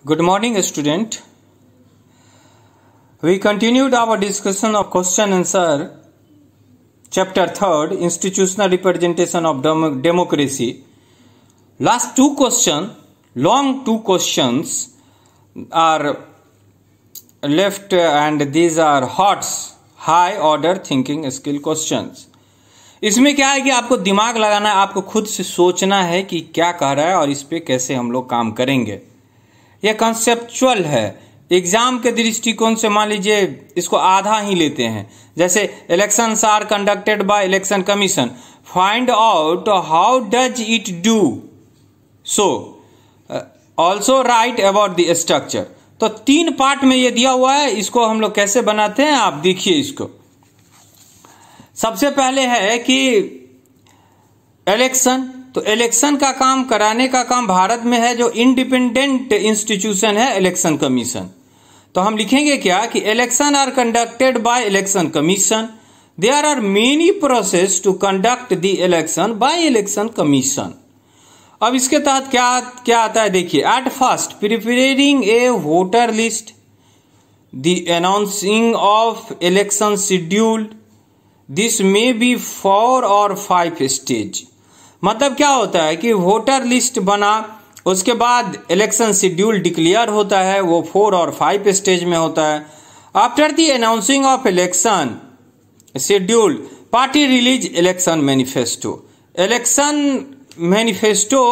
Good morning, student. We continued our discussion of question answer, chapter 3rd, institutional representation of democracy. Last two questions, long two questions are left, and these are hot, high order thinking skill questions. इसमें क्या है कि आपको दिमाग लगाना है, आपको खुद से सोचना है कि क्या कह रहा है और इस पे कैसे हम लोग काम करेंगे. यह कंसेप्चुअल है. एग्जाम के दृष्टिकोण से मान लीजिए इसको आधा ही लेते हैं. जैसे elections are conducted by election commission, find out how does it do so, also write about the structure. तो तीन पार्ट में ये दिया हुआ है. इसको हम लोग कैसे बनाते हैं आप देखिए. इसको सबसे पहले है कि इलेक्शन, तो इलेक्शन का काम कराने का काम भारत में है जो इंडिपेंडेंट इंस्टीट्यूशन है इलेक्शन कमीशन. तो हम लिखेंगे क्या कि election are conducted by election commission, there are many process to conduct the election by election commission. अब इसके तहत क्या आता है देखिए. At first preparing a voter list, the announcing of election schedule, this may be 4 और 5 stage. मतलब क्या होता है कि वोटर लिस्ट बना, उसके बाद इलेक्शन शेड्यूल डिक्लेयर होता है, वो 4 और 5 स्टेज में होता है. After the announcing of election schedule, party release election manifesto. Election manifesto,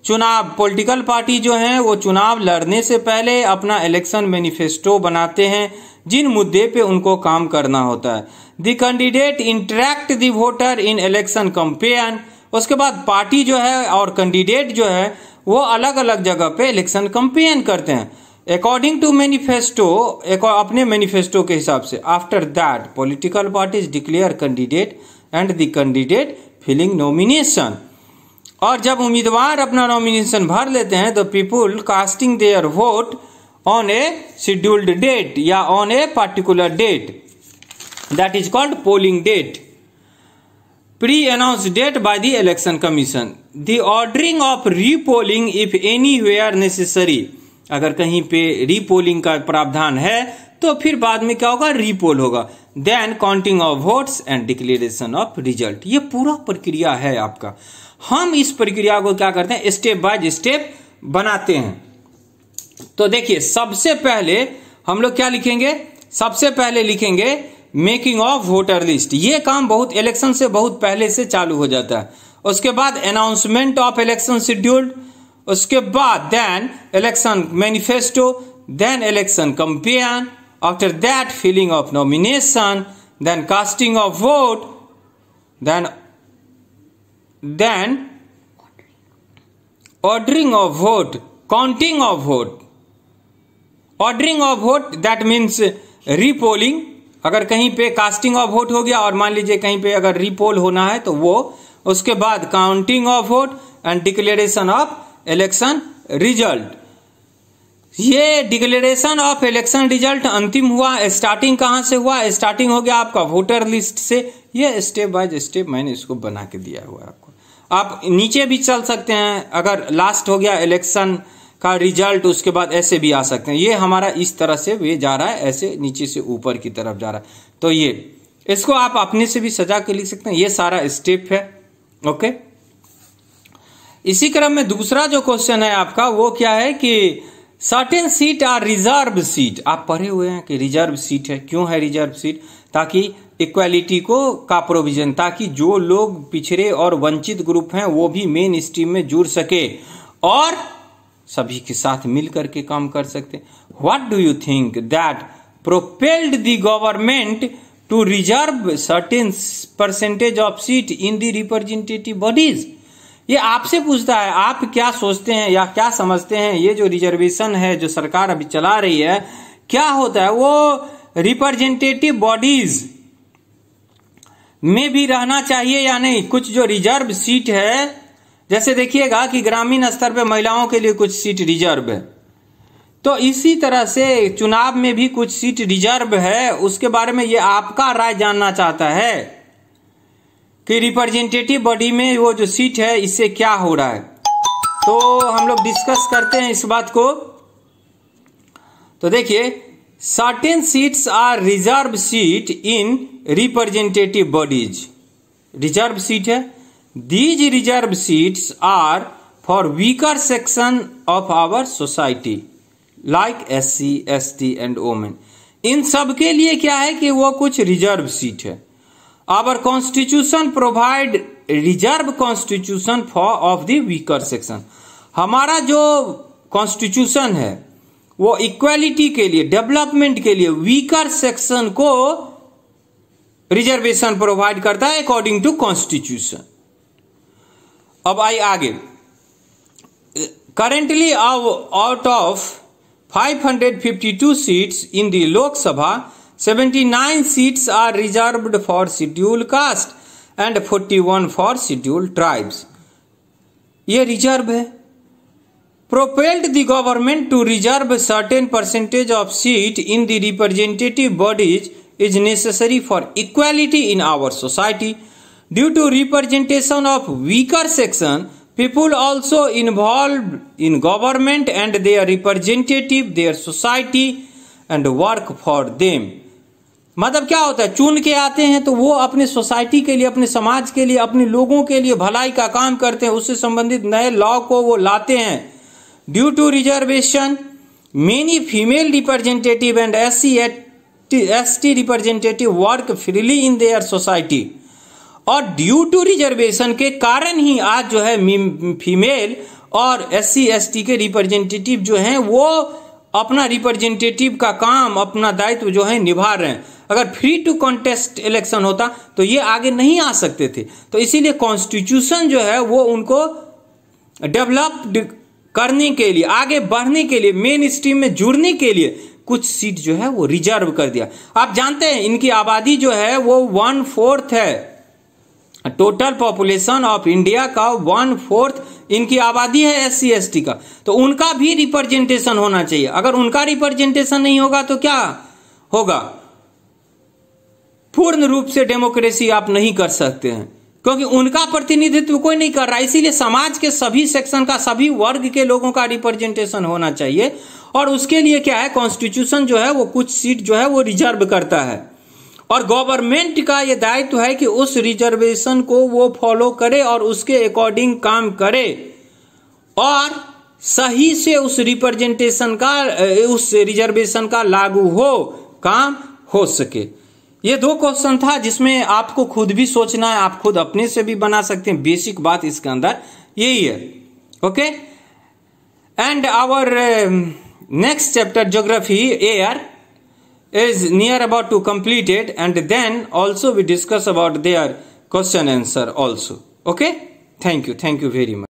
चुनाव, पॉलिटिकल पार्टी जो है वो चुनाव लड़ने से पहले अपना इलेक्शन मैनिफेस्टो बनाते हैं जिन मुद्दे पे उनको काम करना होता है. The candidate interact the voter in election campaign. उसके बाद पार्टी जो है और कैंडिडेट जो है वो अलग अलग जगह पे इलेक्शन कैंपेन करते हैं अकॉर्डिंग टू मैनिफेस्टो, अपने मैनिफेस्टो के हिसाब से. After that political parties declare candidate and the candidate filling nomination. और जब उम्मीदवार अपना नॉमिनेशन भर लेते हैं तो people casting their vote on a scheduled date या on a particular date, that is called polling date, pre-announced date by the election commission. The ordering of repolling if anywhere necessary. अगर कहीं पे repolling का प्रावधान है तो फिर बाद में क्या होगा, रीपोल होगा. Then counting of votes and declaration of result. ये पूरा प्रक्रिया है आपका. हम इस प्रक्रिया को क्या करते हैं, स्टेप बाय स्टेप बनाते हैं. तो देखिए सबसे पहले हम लोग क्या लिखेंगे, सबसे पहले लिखेंगे मेकिंग ऑफ वोटर लिस्ट. ये काम बहुत इलेक्शन से बहुत पहले से चालू हो जाता है. उसके बाद अनाउंसमेंट ऑफ इलेक्शन शेड्यूल, उसके बाद then election manifesto, then election campaign, after that filling of nomination, then casting of vote, then ordering of vote, counting of vote. Ordering of vote that means repolling. अगर कहीं पे casting of vote हो गया और मान लीजिए कहीं पे अगर रीपोल होना है तो वो, उसके बाद counting of vote and declaration of election result. ये डिक्लेरेशन ऑफ इलेक्शन रिजल्ट अंतिम हुआ. स्टार्टिंग कहां से हुआ, स्टार्टिंग हो गया आपका वोटर लिस्ट से. ये स्टेप बाय स्टेप मैंने इसको बना के दिया हुआ है आपको. आप नीचे भी चल सकते हैं, अगर लास्ट हो गया इलेक्शन का रिजल्ट उसके बाद ऐसे भी आ सकते हैं. ये हमारा इस तरह से ये जा रहा है, ऐसे नीचे से ऊपर की तरफ जा रहा है. तो ये इसको आप अपने से भी सजा के लिख सकते हैं. ये सारा स्टेप है. ओके, इसी क्रम में दूसरा जो क्वेश्चन है आपका वो क्या है कि certain seat are reserve seat. आप पढ़े हुए हैं कि रिजर्व सीट है. क्यों है रिजर्व सीट, ताकि इक्वालिटी का प्रोविजन, ताकि जो लोग पिछड़े और वंचित ग्रुप हैं वो भी मेन स्ट्रीम में जुड़ सके और सभी के साथ मिलकर के काम कर सकते. What do you think that propelled the government to reserve certain percentage of seat in the representative bodies. ये आपसे पूछता है, आप क्या सोचते हैं या क्या समझते हैं, ये जो रिजर्वेशन है जो सरकार अभी चला रही है, क्या होता है वो रिप्रेजेंटेटिव बॉडीज में भी रहना चाहिए या नहीं. कुछ जो रिजर्व सीट है, जैसे देखिएगा कि ग्रामीण स्तर पे महिलाओं के लिए कुछ सीट रिजर्व है, तो इसी तरह से चुनाव में भी कुछ सीट रिजर्व है. उसके बारे में ये आपका राय जानना चाहता है कि रिप्रेजेंटेटिव बॉडी में वो जो सीट है इससे क्या हो रहा है. तो हम लोग डिस्कस करते हैं इस बात को. तो देखिए, certain seats are reserve seat in representative bodies, reserve seat है। These reserve seats are for weaker section of our society like SC, ST and women. इन सब के लिए क्या है कि वो कुछ रिजर्व सीट है। Our constitution provide reserve constitution for of the weaker section. हमारा जो कॉन्स्टिट्यूशन है वो इक्वालिटी के लिए, डेवलपमेंट के लिए वीकर सेक्शन को रिजर्वेशन प्रोवाइड करता है अकॉर्डिंग टू कॉन्स्टिट्यूशन। अब आइए आगे। Currently out of 552 seats in the Lok Sabha, 79 seats are reserved for schedule caste and 41 for schedule tribes. ये रिजर्व है। Propelled the government to reserve a certain percentage of seat in the representative bodies is necessary for equality in our society. Due to representation of weaker section, people also involved in government and their representative, their society and work for them. मतलब क्या होता है, चुन के आते हैं तो वो अपने सोसाइटी के लिए, अपने समाज के लिए, अपने लोगों के लिए भलाई का काम करते हैं, उससे संबंधित नए लॉ को वो लाते हैं। Due to reservation, many female representative and SC, ST representative work freely in their society. और ड्यू टू रिजर्वेशन के कारण ही आज जो है फीमेल और SC, ST के रिप्रेजेंटेटिव जो हैं वो अपना रिप्रेजेंटेटिव का काम, अपना दायित्व जो है निभा रहे हैं। अगर फ्री टू कॉन्टेस्ट इलेक्शन होता तो ये आगे नहीं आ सकते थे। तो इसीलिए कॉन्स्टिट्यूशन जो है वो उनको डेवलप करने के लिए, आगे बढ़ने के लिए, मेन स्ट्रीम में जुड़ने के लिए कुछ सीट जो है वो रिजर्व कर दिया। आप जानते हैं इनकी आबादी जो है वो 1/4 है। टोटल पॉपुलेशन ऑफ इंडिया का 1/4 इनकी आबादी है SC, ST का। तो उनका भी रिप्रेजेंटेशन होना चाहिए। अगर उनका रिप्रेजेंटेशन नहीं होगा तो क्या होगा? पूर्ण रूप से डेमोक्रेसी आप नहीं कर सकते हैं, क्योंकि उनका प्रतिनिधित्व कोई नहीं कर रहा। इसीलिए समाज के सभी सेक्शन का, सभी वर्ग के लोगों का रिप्रेजेंटेशन होना चाहिए। और उसके लिए क्या है, कॉन्स्टिट्यूशन जो है वो कुछ सीट जो है वो रिजर्व करता है। और गवर्नमेंट का ये दायित्व है कि उस रिजर्वेशन को वो फॉलो करे और उसके अकॉर्डिंग काम करे और सही से उस रिप्रेजेंटेशन का, उस रिजर्वेशन का लागू हो, काम हो सके। ये 2 क्वेश्चन था जिसमें आपको खुद भी सोचना है, आप खुद अपने से भी बना सकते हैं। बेसिक बात इसके अंदर यही है। Okay, and our next chapter geography air is near about to complete it, and then also we discuss about their question answer also. Okay, thank you very much.